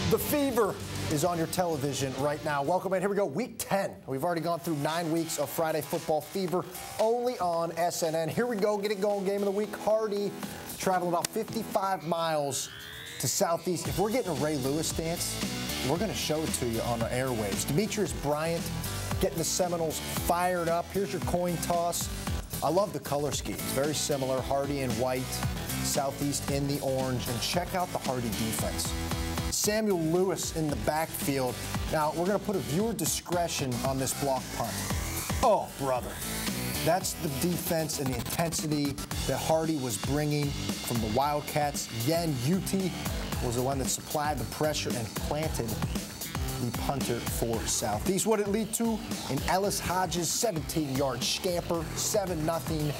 The Fever is on your television right now. Welcome in. Here we go. Week 10. We've already gone through 9 weeks of Friday Football Fever only on SNN. Here we go. Get it going. Game of the week. Hardy traveled about 55 miles to Southeast. If we're getting a Ray Lewis dance, we're going to show it to you on the airwaves. Demetrius Bryant getting the Seminoles fired up. Here's your coin toss. I love the color scheme. It's very similar. Hardy in white, Southeast in the orange. And check out the Hardy defense. Samuel Lewis in the backfield. Now, we're going to put a viewer discretion on this block punt. Oh, brother. That's the defense and the intensity that Hardy was bringing from the Wildcats. Yen Uti was the one that supplied the pressure and planted the punter for Southeast. What did it lead to? An Ellis Hodges 17-yard scamper, 7-0.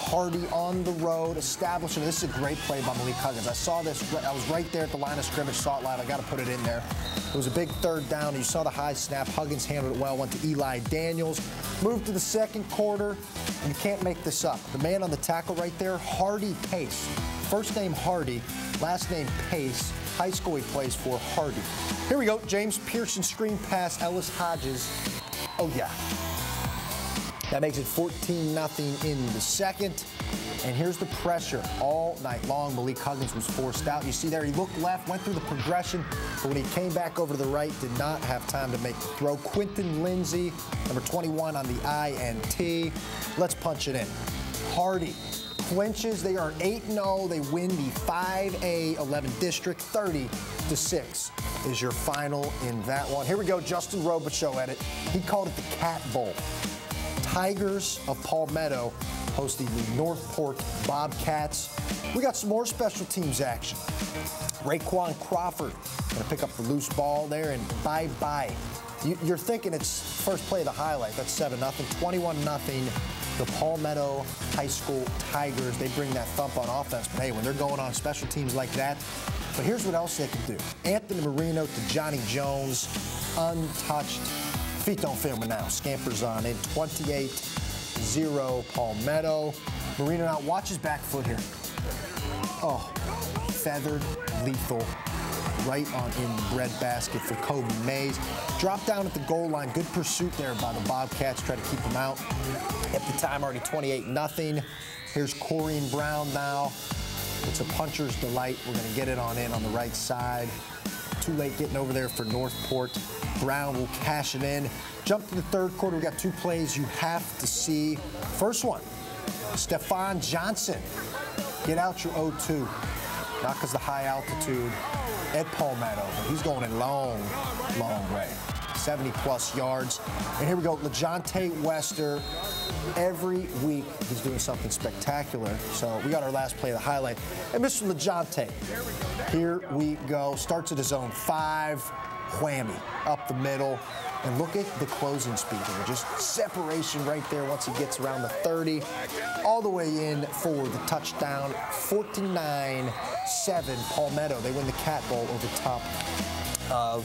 Hardy on the road, establishing. This is a great play by Malik Huggins. I saw this. I was right there at the line of scrimmage, saw it live. I got to put it in there. It was a big third down. You saw the high snap. Huggins handled it well. Went to Eli Daniels. Moved to the second quarter. And you can't make this up. The man on the tackle right there, Hardy Pace. First name Hardy, last name Pace. High school he plays for, Hardy. Here we go. James Pearson screen pass, Ellis Hodges. Oh, yeah. That makes it 14-0 in the second. And here's the pressure all night long. Malik Huggins was forced out. You see there, he looked left, went through the progression, but when he came back over to the right, did not have time to make the throw. Quentin Lindsay, number 21 on the INT. Let's punch it in. Hardy clinches. They are 8-0. They win the 5A 11 district. 30-6 is your final in that one. Here we go. Justin Robichaux at it. He called it the Cat Bowl. Tigers of Palmetto hosting the Northport Bobcats. We got some more special teams action. Raekwon Crawford going to pick up the loose ball there, and bye-bye. You're thinking it's first play of the highlight. That's 7-0. 21-0. The Palmetto High School Tigers, they bring that thump on offense. But, hey, when they're going on special teams like that, but here's what else they can do. Anthony Marino to Johnny Jones, untouched. Feet don't fail me now. Scampers on in 28-0 Palmetto. Marino now, watch his back foot here. Oh, feathered, lethal, right on in the breadbasket for Kobe Mays. Drop down at the goal line. Good pursuit there by the Bobcats. Try to keep them out. At the time, already 28-0. Here's Corian Brown now. It's a puncher's delight. We're going to get it on in on the right side. Too late getting over there for Northport. Brown will cash it in. Jump to the third quarter. We got 2 plays you have to see. First one, Stephon Johnson. Get out your 0-2. Not because the high altitude at Palmetto, but he's going a long, long way. 70-plus yards. And here we go, LeJontay Wester. Every week he's doing something spectacular. So we got our last play of the highlight. And Mr. LeJontay, here we go. Starts at his own 5. Whammy up the middle. And look at the closing speed here. Just separation right there once he gets around the 30. All the way in for the touchdown. 49-7 Palmetto. They win the Cat Bowl over top of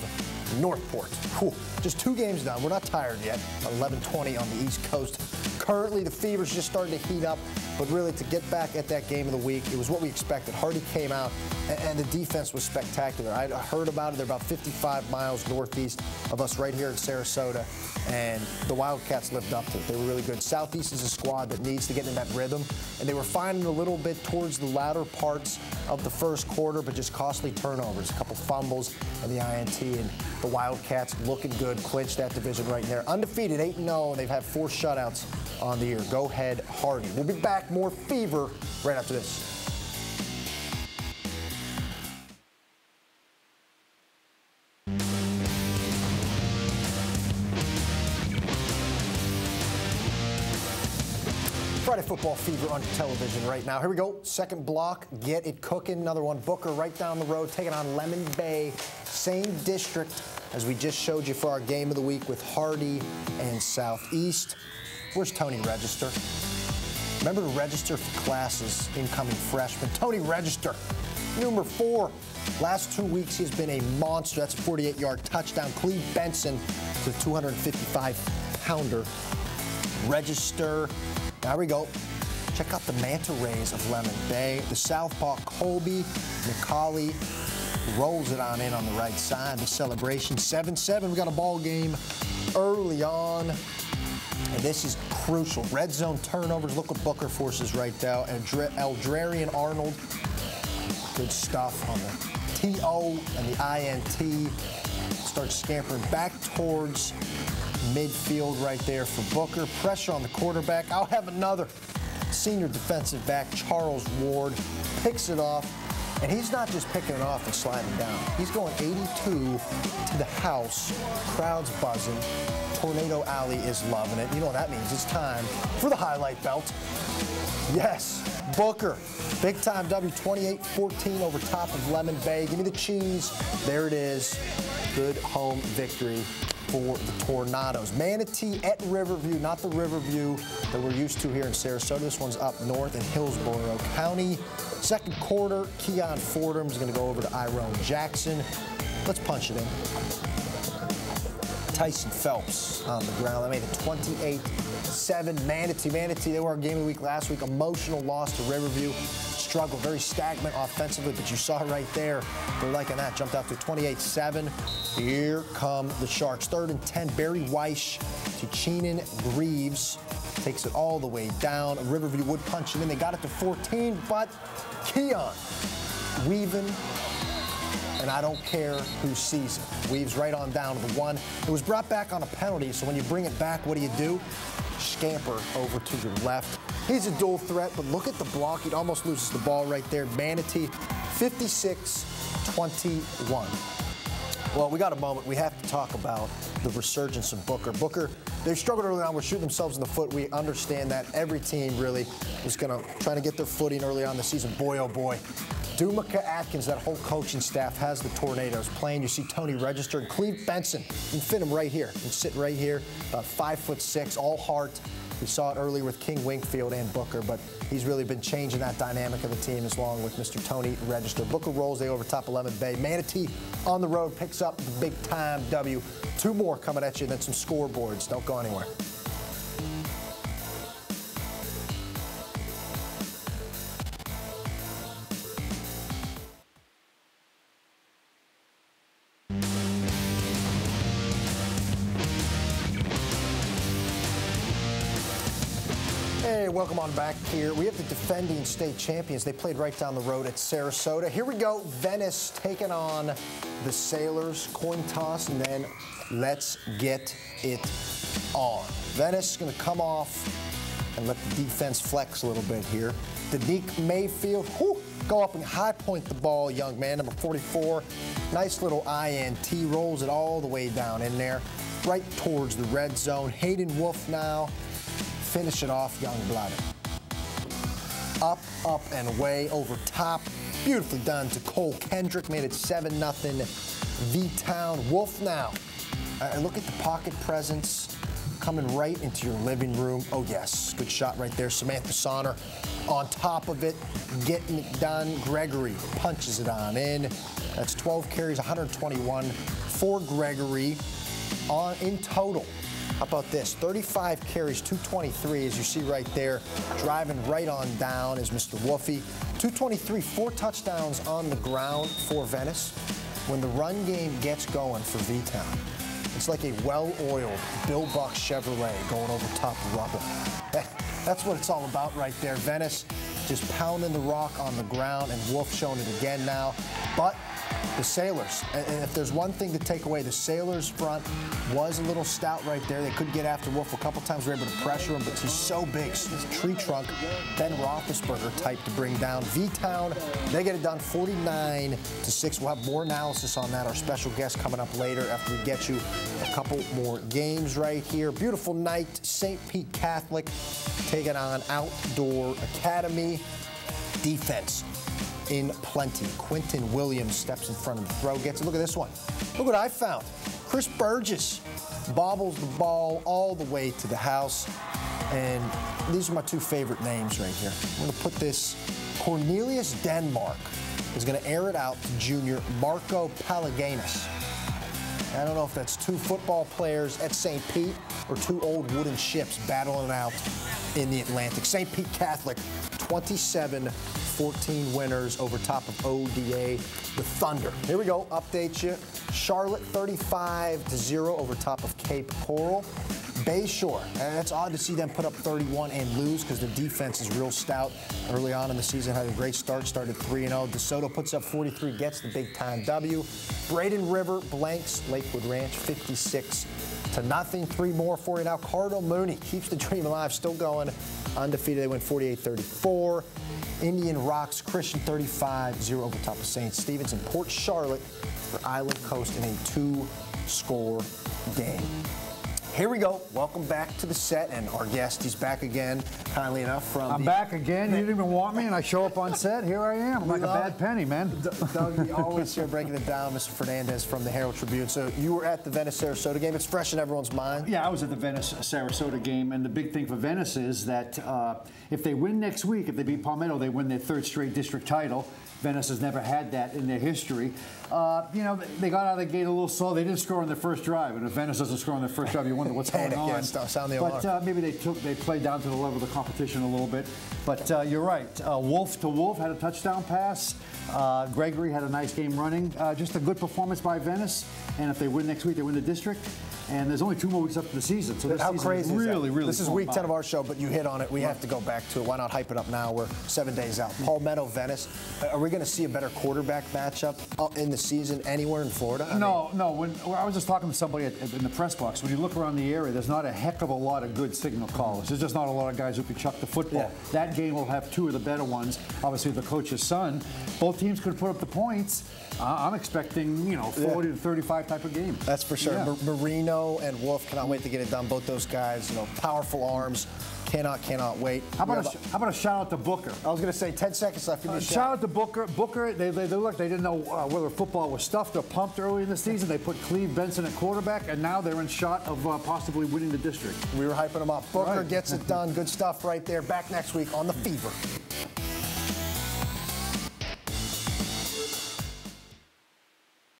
Northport. Whew. Just 2 games done. We're not tired yet. 11:20 on the East Coast. Currently, the Fever's just starting to heat up, but really to get back at that game of the week, it was what we expected. Hardy came out, and the defense was spectacular. I heard about it. They're about 55 miles northeast of us right here in Sarasota, and the Wildcats lived up to it. They were really good. Southeast is a squad that needs to get in that rhythm, and they were finding a little bit towards the latter parts of the first quarter, but just costly turnovers, a couple fumbles and the INT, and the Wildcats looking good, clinched that division right in there. Undefeated, 8-0, and they've had 4 shutouts on the year. Go ahead, Hardy. We'll be back, more Fever right after this. Friday Football Fever on television right now. Here we go. Second block. Get it cooking. Another one. Booker right down the road, taking on Lemon Bay. Same district as we just showed you for our game of the week with Hardy and Southeast. Where's Tony Register? Remember to register for classes, incoming freshman. Tony Register, number 4. Last 2 weeks, he's been a monster. That's a 48-yard touchdown. Cleve Benson, the 255-pounder. Register. There we go. Check out the manta rays of Lemon Bay. The southpaw Colby, McCauley, rolls it on in on the right side. The celebration, 7-7. We got a ball game early on, and this is crucial. Red zone turnovers. Look what Booker forces right now. And Eldrarian Arnold, good stuff on the TO and the INT. Starts scampering back towards midfield right there for Booker. Pressure on the quarterback. I'll have another senior defensive back, Charles Ward, picks it off. And he's not just picking it off and sliding down. He's going 82 to the house. Crowd's buzzing. Tornado Alley is loving it. You know what that means. It's time for the highlight belt. Yes, Booker. Big time W, 28-14 over top of Lemon Bay. Give me the cheese. There it is. Good home victory for the Tornadoes. Manatee at Riverview, not the Riverview that we're used to here in Sarasota. This one's up north in Hillsborough County. Second quarter, Keon Fordham's going to go over to Iron Jackson. Let's punch it in. Tyson Phelps on the ground. They made it 28-7. Manatee, they were our game of the week last week. Emotional loss to Riverview. Struggled, very stagnant offensively, but you saw right there. They're liking that. Jumped out to 28-7. Here come the Sharks. 3rd and 10. Barry Weish to Cheenan Greaves. Takes it all the way down. Riverview would punch it in. They got it to 14, but Keon weaving, and I don't care who sees it. Weaves right on down to the 1. It was brought back on a penalty, so when you bring it back, what do? Scamper over to your left. He's a dual threat, but look at the block. He almost loses the ball right there. Manatee, 56-21. Well, we got a moment. We have to talk about the resurgence of Booker. Booker, they struggled early on with shooting themselves in the foot. We understand that. Every team really is going to try to get their footing early on the season. Boy, oh boy. Dumika Atkins, that whole coaching staff has the Tornadoes playing. You see Tony Register and Cleve Benson. You can fit him right here. You can sit right here, about 5'6", all heart. We saw it earlier with King Wingfield and Booker, but he's really been changing that dynamic of the team as long with Mr. Tony Register. Booker rolls, they over top of Lemon Bay. Manatee on the road picks up the big-time W. 2 more coming at you, then some scoreboards. Don't go anywhere. Hey, welcome on back here. We have the defending state champions. They played right down the road at Sarasota. Here we go. Venice taking on the Sailors. Coin toss, and then let's get it on. Venice is going to come off and let the defense flex a little bit here. Danique Mayfield, go up and high point the ball, young man, number 44. Nice little INT, rolls it all the way down in there, right towards the red zone. Hayden Wolf now. Finish it off, young blood. Up, and away, over top. Beautifully done to Cole Kendrick. Made it 7-0 V-Town. Wolf now. Look at the pocket presence coming right into your living room. Oh, yes. Good shot right there. Samantha Sonner on top of it. Getting it done. Gregory punches it on in. That's 12 carries, 121 for Gregory in total. How about this? 35 carries, 223, as you see right there. Driving right on down is Mr. Woofy. 223, 4 touchdowns on the ground for Venice. When the run game gets going for V-Town, it's like a well-oiled Bill Buck Chevrolet going over top of rubble. That's what it's all about right there. Venice just pounding the rock on the ground, and Wolf showing it again now. But the Sailors, and if there's one thing to take away, the Sailors front was a little stout right there. They couldn't get after Wolf a couple times. They were able to pressure him, but he's so big. He's a tree trunk, Ben Roethlisberger type to bring down. V-Town, they get it done 49-6. We'll have more analysis on that. Our special guest coming up later after we get you a couple more games right here. Beautiful night. St. Pete Catholic taking on Outdoor Academy. Defense in plenty. Quentin Williams steps in front of the throw, gets it. Look at this one. Look what I found. Chris Burgess bobbles the ball all the way to the house. And these are my 2 favorite names right here. I'm going to put this. Cornelius Denmark is going to air it out to junior Marco Palagianis. I don't know if that's 2 football players at St. Pete or 2 old wooden ships battling it out in the Atlantic. St. Pete Catholic, 27-14. 14 winners over top of ODA, the Thunder. Here we go, update you. Charlotte 35-0 over top of Cape Coral. Bayshore, and it's odd to see them put up 31 and lose because the defense is real stout. Early on in the season, had a great start, started 3-0. DeSoto puts up 43, gets the big-time W. Braden River blanks Lakewood Ranch 56-0. 3 more for you now. Cardinal Mooney keeps the dream alive, still going undefeated. They win 48-34. Indian Rocks Christian 35-0 over top of St. Stephen's. And Port Charlotte for Island Coast in a 2-score game. Here we go. Welcome back to the set, and our guest, he's back again, kindly enough. I'm back again. You didn't even want me, and I show up on set. Here I am. I'm like a bad penny, man. Doug, you always here breaking it down. Mr. Fernandez from the Herald Tribune. So you were at the Venice-Sarasota game. It's fresh in everyone's mind. Yeah, I was at the Venice-Sarasota game, and the big thing for Venice is that if they win next week, if they beat Palmetto, they win their 3rd straight district title. Venice has never had that in their history. You know, they got out of the gate a little slow. They didn't score on their first drive, and if Venice doesn't score on their first drive, you wonder what's going on. Yeah, sound the alarm. But maybe they played down to the level of the competition a little bit. But you're right. Wolf to Wolf had a touchdown pass. Gregory had a nice game running. Just a good performance by Venice. And if they win next week, they win the district. And there's only 2 more weeks up to the season. So this How season crazy is is really, that? really This is week 10 of our show, but you hit on it. We have to go back to it. Why not hype it up now? We're 7 days out. Palmetto, Venice. Are we going to see a better quarterback matchup in the season anywhere in Florida? No. When I was just talking to somebody in the press box, when you look around the area, there's not a heck of a lot of good signal callers. There's just not a lot of guys who can chuck the football. Yeah. That game will have 2 of the better ones. Obviously, the coach's son. Both teams could put up the points. I'm expecting, 40 to 35 type of game. That's for sure. Yeah. Marino and Wolf cannot wait to get it done. Both those guys, powerful arms. Cannot wait. How about a shout out to Booker? I was going to say 10 seconds left. Give me a shout out to Booker. Booker, they didn't know whether football was stuffed or pumped early in the season. They put Cleve Benson at quarterback, and now they're in shot of possibly winning the district. We were hyping them up. Booker gets it done. Good stuff right there. Back next week on The Fever.